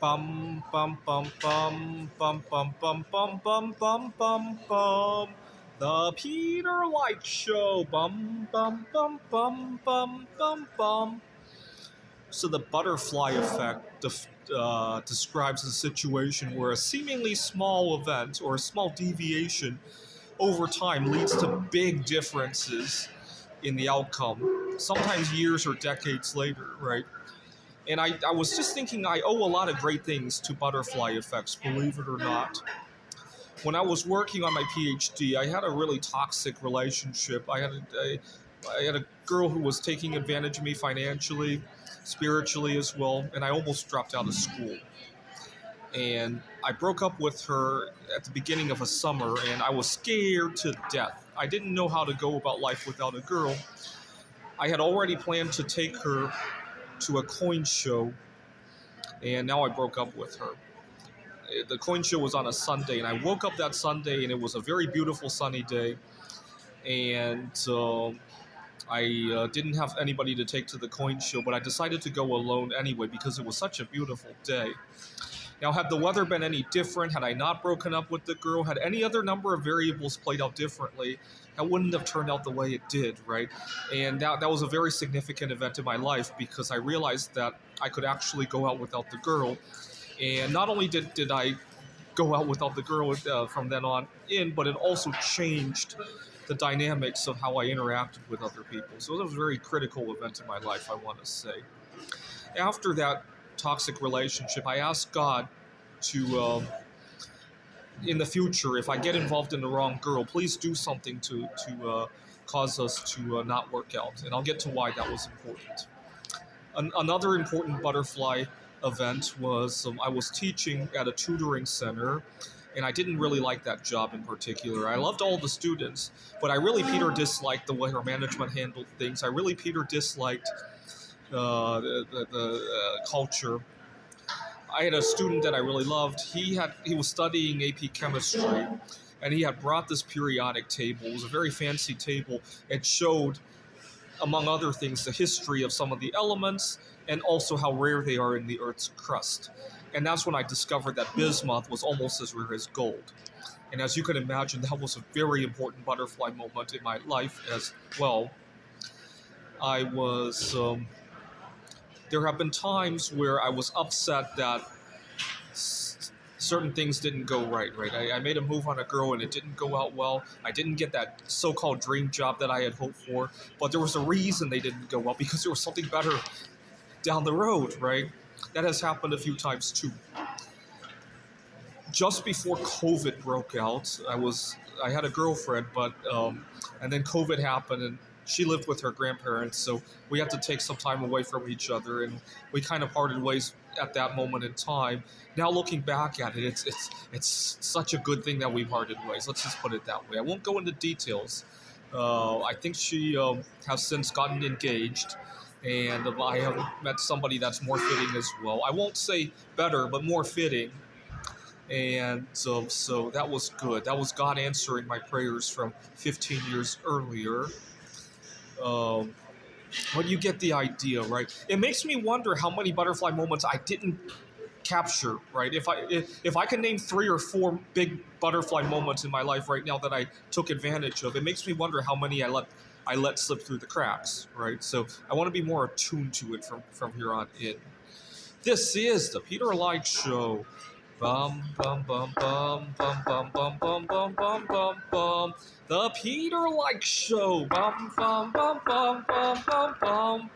Bum bum bum bum bum bum bum bum bum bum bum bum. The Peter Light Show. Bum bum bum bum bum bum bum. So the butterfly effect describes a situation where a seemingly small event or a small deviation over time leads to big differences in the outcome, sometimes years or decades later, right? And I was just thinking I owe a lot of great things to butterfly effects, believe it or not. When I was working on my PhD, I had a really toxic relationship. I had a girl who was taking advantage of me financially, spiritually as well, and I almost dropped out of school. And I broke up with her at the beginning of a summer, and I was scared to death. I didn't know how to go about life without a girl. I had already planned to take her to a coin show, and now I broke up with her. The coin show was on a Sunday, and I woke up that Sunday, and it was a very beautiful sunny day, and I didn't have anybody to take to the coin show, but I decided to go alone anyway because it was such a beautiful day. Now, had the weather been any different, had I not broken up with the girl, had any other number of variables played out differently, that wouldn't have turned out the way it did, right? And that was a very significant event in my life because I realized that I could actually go out without the girl. And not only did I go out without the girl from then on in, but it also changed the dynamics of how I interacted with other people. So it was a very critical event in my life, I want to say. After that toxic relationship, I asked God to, in the future, if I get involved in the wrong girl, please do something to cause us to not work out. And I'll get to why that was important. Another important butterfly event was I was teaching at a tutoring center, and I didn't really like that job in particular. I loved all the students, but I really Peter disliked the way her management handled things. I really Peter disliked the culture. I had a student that I really loved. He was studying AP chemistry, and he had brought this periodic table. It was a very fancy table. It showed, among other things, the history of some of the elements and also how rare they are in the Earth's crust. And that's when I discovered that bismuth was almost as rare as gold. And as you can imagine, that was a very important butterfly moment in my life as well. I was there have been times where I was upset that certain things didn't go right. I made a move on a girl and it didn't go out well. I didn't get that so-called dream job that I had hoped for, but there was a reason they didn't go well, because there was something better down the road, right? That has happened a few times too. Just before COVID broke out, I had a girlfriend, but and then COVID happened, and she lived with her grandparents, so we had to take some time away from each other, and we kind of parted ways at that moment in time. Now looking back at it, it's such a good thing that we parted ways. Let's just put it that way. I won't go into details. I think she has since gotten engaged, and I have met somebody that's more fitting as well. I won't say better, but more fitting. And so that was good. That was God answering my prayers from 15 years earlier. Um, but you get the idea, right? It makes me wonder how many butterfly moments I didn't capture, right? If I can name 3 or 4 big butterfly moments in my life right now that I took advantage of, it makes me wonder how many I let slip through the cracks, right? So I want to be more attuned to it from here on in. This is the Peter Light Show. Bum bum bum bum bum bum bum bum bum bum bum bum. The Peter Light Show. Bum bum bum bum bum bum bum.